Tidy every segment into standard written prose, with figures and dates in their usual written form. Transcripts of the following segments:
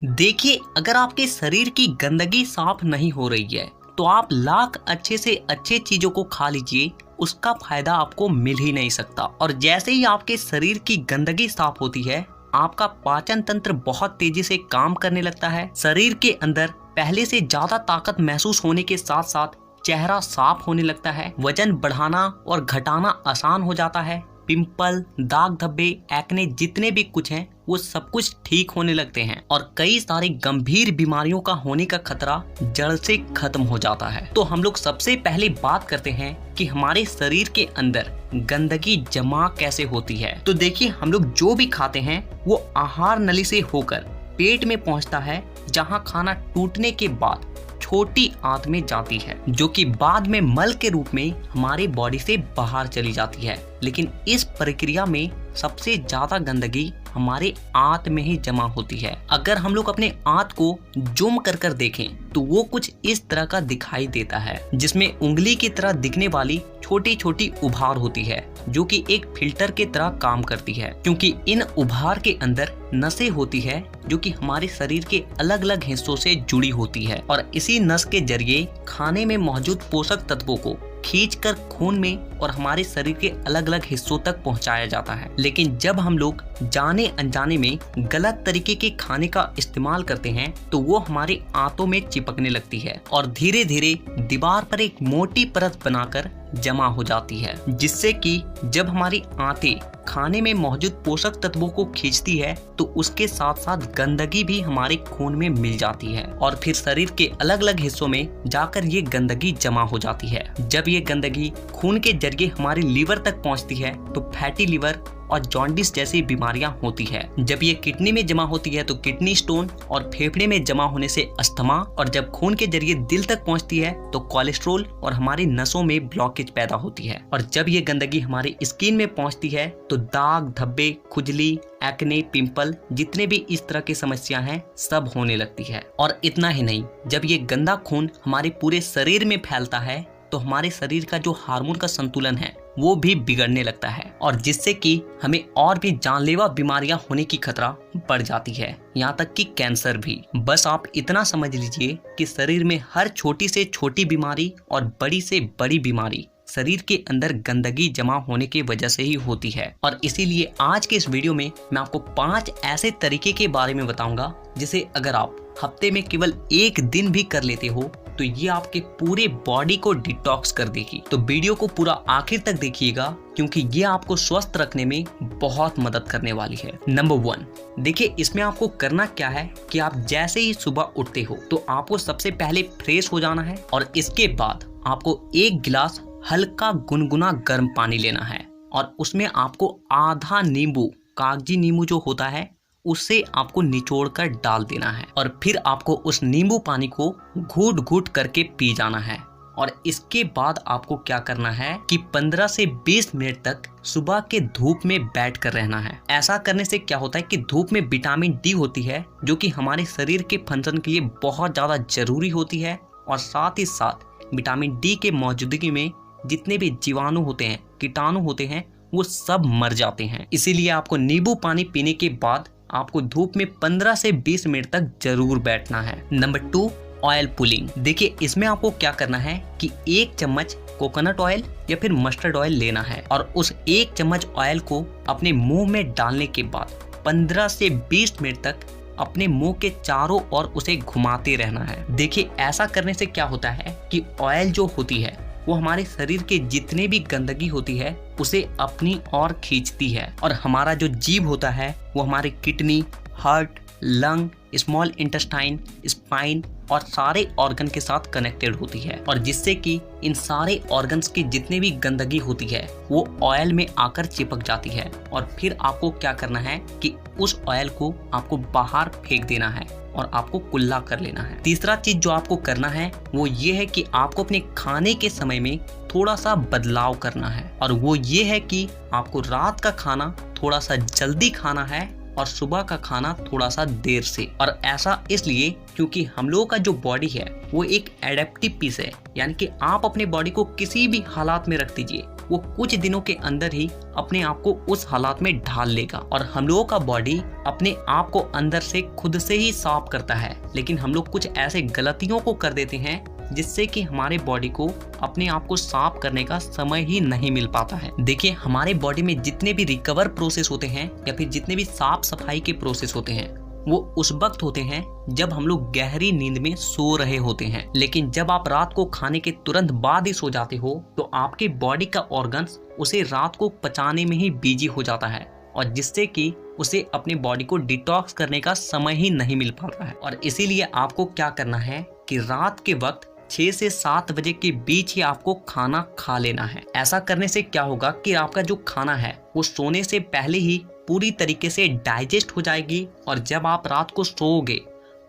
देखिए, अगर आपके शरीर की गंदगी साफ नहीं हो रही है तो आप लाख अच्छे से अच्छे चीजों को खा लीजिए, उसका फायदा आपको मिल ही नहीं सकता। और जैसे ही आपके शरीर की गंदगी साफ होती है, आपका पाचन तंत्र बहुत तेजी से काम करने लगता है। शरीर के अंदर पहले से ज्यादा ताकत महसूस होने के साथ साथ चेहरा साफ होने लगता है। वजन बढ़ाना और घटाना आसान हो जाता है। पिंपल, दाग धब्बे, एक्ने जितने भी कुछ हैं वो सब कुछ ठीक होने लगते हैं और कई सारी गंभीर बीमारियों का होने का खतरा जड़ से खत्म हो जाता है। तो हम लोग सबसे पहले बात करते हैं कि हमारे शरीर के अंदर गंदगी जमा कैसे होती है। तो देखिए, हम लोग जो भी खाते हैं वो आहार नली से होकर पेट में पहुंचता है, जहां खाना टूटने के बाद छोटी आंत में जाती है, जो कि बाद में मल के रूप में हमारी बॉडी से बाहर चली जाती है। लेकिन इस प्रक्रिया में सबसे ज्यादा गंदगी हमारे आंत में ही जमा होती है। अगर हम लोग अपने आंत को जूम कर कर देखें तो वो कुछ इस तरह का दिखाई देता है, जिसमें उंगली की तरह दिखने वाली छोटी छोटी उभार होती है, जो कि एक फिल्टर के तरह काम करती है, क्योंकि इन उभार के अंदर नसें होती है जो कि हमारे शरीर के अलग अलग हिस्सों से जुड़ी होती है और इसी नस के जरिए खाने में मौजूद पोषक तत्वों को खींचकर खून में और हमारे शरीर के अलग अलग हिस्सों तक पहुंचाया जाता है। लेकिन जब हम लोग जाने अनजाने में गलत तरीके के खाने का इस्तेमाल करते हैं तो वो हमारे आंतों में चिपकने लगती है और धीरे धीरे दीवार पर एक मोटी परत बनाकर जमा हो जाती है, जिससे कि जब हमारी आंतें खाने में मौजूद पोषक तत्वों को खींचती है तो उसके साथ साथ गंदगी भी हमारे खून में मिल जाती है और फिर शरीर के अलग अलग हिस्सों में जाकर ये गंदगी जमा हो जाती है। जब ये गंदगी खून के जरिए हमारे लीवर तक पहुंचती है तो फैटी लीवर और जॉन्डिस जैसी बीमारियां होती है। जब ये किडनी में जमा होती है तो किडनी स्टोन और फेफड़े में जमा होने से अस्थमा, और जब खून के जरिए दिल तक पहुंचती है तो कोलेस्ट्रोल और हमारी नसों में ब्लॉकेज पैदा होती है। और जब ये गंदगी हमारी स्किन में पहुंचती है तो दाग धब्बे, खुजली, एक्ने, पिंपल जितने भी इस तरह की समस्या हैं सब होने लगती है। और इतना ही नहीं, जब ये गंदा खून हमारे पूरे शरीर में फैलता है तो हमारे शरीर का जो हार्मोन का संतुलन है वो भी बिगड़ने लगता है और जिससे कि हमें और भी जानलेवा बीमारियां होने की खतरा बढ़ जाती है, यहाँ तक कि कैंसर भी। बस आप इतना समझ लीजिए कि शरीर में हर छोटी से छोटी बीमारी और बड़ी से बड़ी बीमारी शरीर के अंदर गंदगी जमा होने की वजह से ही होती है। और इसीलिए आज के इस वीडियो में मैं आपको 5 ऐसे तरीके के बारे में बताऊंगा जिसे अगर आप हफ्ते में केवल एक दिन भी कर लेते हो तो ये आपके पूरे बॉडी को डिटॉक्स कर देगी। तो वीडियो को पूरा आखिर तक देखिएगा, क्योंकि ये आपको स्वस्थ रखने में बहुत मदद करने वाली है। नंबर 1, देखिए इसमें आपको करना क्या है कि आप जैसे ही सुबह उठते हो तो आपको सबसे पहले फ्रेश हो जाना है और इसके बाद आपको 1 गिलास हल्का गुनगुना गर्म पानी लेना है और उसमें आपको आधा नींबू, कागजी नींबू जो होता है, उससे आपको निचोड़ कर डाल देना है और फिर आपको उस नींबू पानी को घूट घूट करके पी जाना है। और इसके बाद आपको क्या करना है कि 15 से 20 मिनट तक सुबह के धूप में बैठ कर रहना है। ऐसा करने से क्या होता है कि धूप में विटामिन डी होती है, जो कि हमारे शरीर के फंक्शन के लिए बहुत ज्यादा जरूरी होती है और साथ ही साथ विटामिन डी के मौजूदगी में जितने भी जीवाणु होते हैं, कीटाणु होते हैं, वो सब मर जाते हैं। इसीलिए आपको नींबू पानी पीने के बाद आपको धूप में 15 से 20 मिनट तक जरूर बैठना है। Number 2, oil pulling. देखिए इसमें आपको क्या करना है कि 1 चम्मच कोकोनट ऑयल या फिर मस्टर्ड ऑयल लेना है और उस 1 चम्मच ऑयल को अपने मुंह में डालने के बाद 15 से 20 मिनट तक अपने मुंह के चारों ओर उसे घुमाते रहना है। देखिए ऐसा करने से क्या होता है कि ऑयल जो होती है वो हमारे शरीर के जितने भी गंदगी होती है उसे अपनी ओर खींचती है और हमारा जो जीभ होता है वो हमारे kidney, heart, lung, small intestine, spine और सारे ऑर्गन के साथ कनेक्टेड होती है और जिससे कि इन सारे ऑर्गन्स की जितने भी गंदगी होती है वो ऑयल में आकर चिपक जाती है और फिर आपको क्या करना है कि उस ऑयल को आपको बाहर फेंक देना है और आपको कुल्ला कर लेना है। तीसरा चीज जो आपको करना है वो ये है कि आपको अपने खाने के समय में थोड़ा सा बदलाव करना है और वो ये है कि आपको रात का खाना थोड़ा सा जल्दी खाना है और सुबह का खाना थोड़ा सा देर से। और ऐसा इसलिए क्योंकि हम लोगों का जो बॉडी है वो एक एडेप्टिव पीस है, यानी कि आप अपने बॉडी को किसी भी हालात में रख दीजिए, वो कुछ दिनों के अंदर ही अपने आप को उस हालात में ढाल लेगा। और हम लोगों का बॉडी अपने आप को अंदर से खुद से ही साफ करता है, लेकिन हम लोग कुछ ऐसे गलतियों को कर देते हैं जिससे कि हमारे बॉडी को अपने आप को साफ करने का समय ही नहीं मिल पाता है। देखिए, हमारे बॉडी में जितने भी रिकवर प्रोसेस होते हैं या फिर जितने भी साफ सफाई के प्रोसेस होते हैं, वो उस वक्त होते हैं जब हम लोग गहरी नींद में सो रहे होते हैं। लेकिन जब आप रात को खाने के तुरंत बाद ही सो जाते हो तो आपके बॉडी का ऑर्गन्स उसे रात को पचाने में ही बिजी हो जाता है, और जिससे कि उसे अपने बॉडी को डिटॉक्स करने का समय ही नहीं मिल पाता है। और इसीलिए आपको क्या करना है कि रात के वक्त 6 से 7 बजे के बीच ही आपको खाना खा लेना है। ऐसा करने से क्या होगा कि आपका जो खाना है वो सोने से पहले ही पूरी तरीके से डाइजेस्ट हो जाएगी, और जब आप रात को सोओगे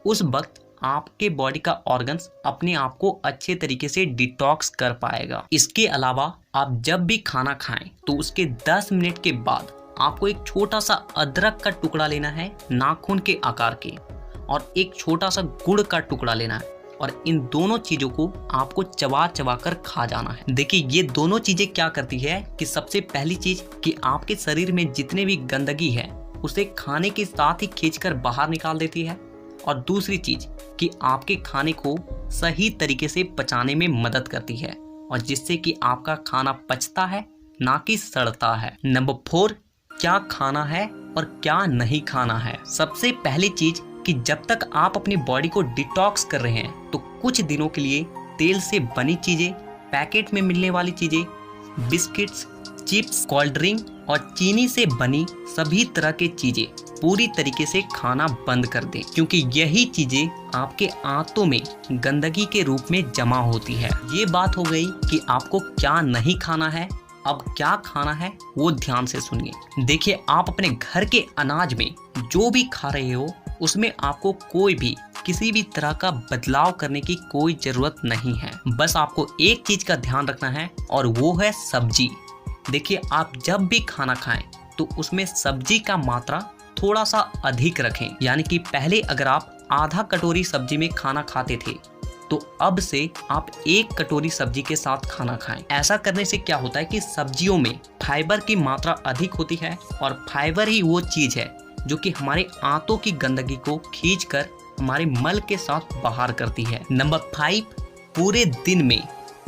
उस वक्त आपके बॉडी का ऑर्गन्स अपने आप को अच्छे तरीके से डिटॉक्स कर पाएगा। इसके अलावा आप जब भी खाना खाएं तो उसके 10 मिनट के बाद आपको एक छोटा सा अदरक का टुकड़ा लेना है नाखून के आकार के, और एक छोटा सा गुड़ का टुकड़ा लेना है, और इन दोनों चीजों को आपको चबा चबा कर खा जाना है। देखिए, ये दोनों चीजें क्या करती है कि सबसे पहली चीज कि आपके शरीर में जितने भी गंदगी है उसे खाने के साथ ही खींचकर बाहर निकाल देती है, और दूसरी चीज कि आपके खाने को सही तरीके से पचाने में मदद करती है, और जिससे कि आपका खाना पचता है ना कि सड़ता है। नंबर 4, क्या खाना है और क्या नहीं खाना है। सबसे पहली चीज कि जब तक आप अपनी बॉडी को डिटॉक्स कर रहे हैं तो कुछ दिनों के लिए तेल से बनी चीजें, पैकेट में मिलने वाली चीजें, बिस्किट्स, चिप्स, कोल्ड ड्रिंक और चीनी से बनी सभी तरह की चीजें पूरी तरीके से खाना बंद कर दें, क्योंकि यही चीजें आपके आंतों में गंदगी के रूप में जमा होती है। ये बात हो गई कि आपको क्या नहीं खाना है। अब क्या खाना है वो ध्यान से सुनिए। देखिए, आप अपने घर के अनाज में जो भी खा रहे हो उसमें आपको कोई भी किसी भी तरह का बदलाव करने की कोई जरूरत नहीं है। बस आपको एक चीज का ध्यान रखना है, और वो है सब्जी। देखिए, आप जब भी खाना खाएं तो उसमें सब्जी का मात्रा थोड़ा सा अधिक रखें। यानी कि पहले अगर आप आधा कटोरी सब्जी में खाना खाते थे तो अब से आप 1 कटोरी सब्जी के साथ खाना खाएं। ऐसा करने से क्या होता है कि सब्जियों में फाइबर की मात्रा अधिक होती है, और फाइबर ही वो चीज है जो कि हमारे आंतों की गंदगी को खींचकर हमारे मल के साथ बाहर करती है। नंबर 5, पूरे दिन में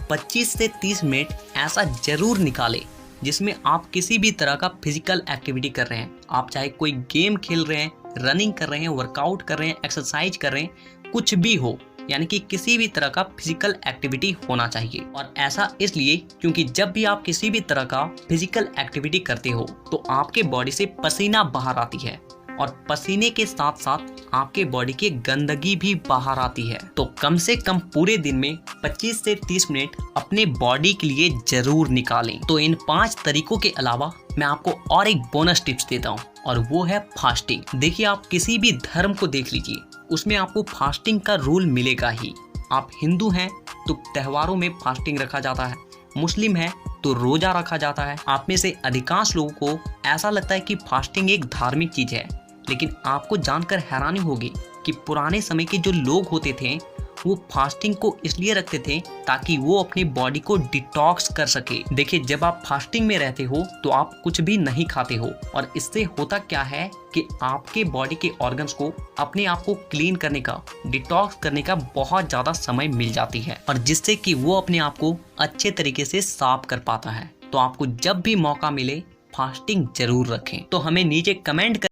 25 से 30 मिनट ऐसा जरूर निकालें जिसमें आप किसी भी तरह का फिजिकल एक्टिविटी कर रहे हैं। आप चाहे कोई गेम खेल रहे हैं, रनिंग कर रहे हैं, वर्कआउट कर रहे हैं, एक्सरसाइज कर रहे हैं, कुछ भी हो, यानी कि किसी भी तरह का फिजिकल एक्टिविटी होना चाहिए। और ऐसा इसलिए क्योंकि जब भी आप किसी भी तरह का फिजिकल एक्टिविटी करते हो तो आपके बॉडी से पसीना बाहर आती है, और पसीने के साथ साथ आपके बॉडी की गंदगी भी बाहर आती है। तो कम से कम पूरे दिन में 25 से 30 मिनट अपने बॉडी के लिए जरूर निकालें। तो इन 5 तरीकों के अलावा मैं आपको और एक बोनस टिप्स देता हूँ, और वो है फास्टिंग। देखिए, आप किसी भी धर्म को देख लीजिए, उसमें आपको फास्टिंग का रूल मिलेगा ही। आप हिंदू हैं तो त्योहारों में फास्टिंग रखा जाता है, मुस्लिम है तो रोजा रखा जाता है। आप में से अधिकांश लोगों को ऐसा लगता है कि फास्टिंग एक धार्मिक चीज है, लेकिन आपको जानकर हैरानी होगी कि पुराने समय के जो लोग होते थे वो फास्टिंग को इसलिए रखते थे ताकि वो अपनी बॉडी को डिटॉक्स कर सके। देखिए, जब आप फास्टिंग में रहते हो तो आप कुछ भी नहीं खाते हो, और इससे होता क्या है कि आपके बॉडी के ऑर्गन्स को अपने आप को क्लीन करने का, डिटॉक्स करने का बहुत ज्यादा समय मिल जाती है, और जिससे कि वो अपने आप को अच्छे तरीके से साफ कर पाता है। तो आपको जब भी मौका मिले फास्टिंग जरूर रखें। तो हमें नीचे कमेंट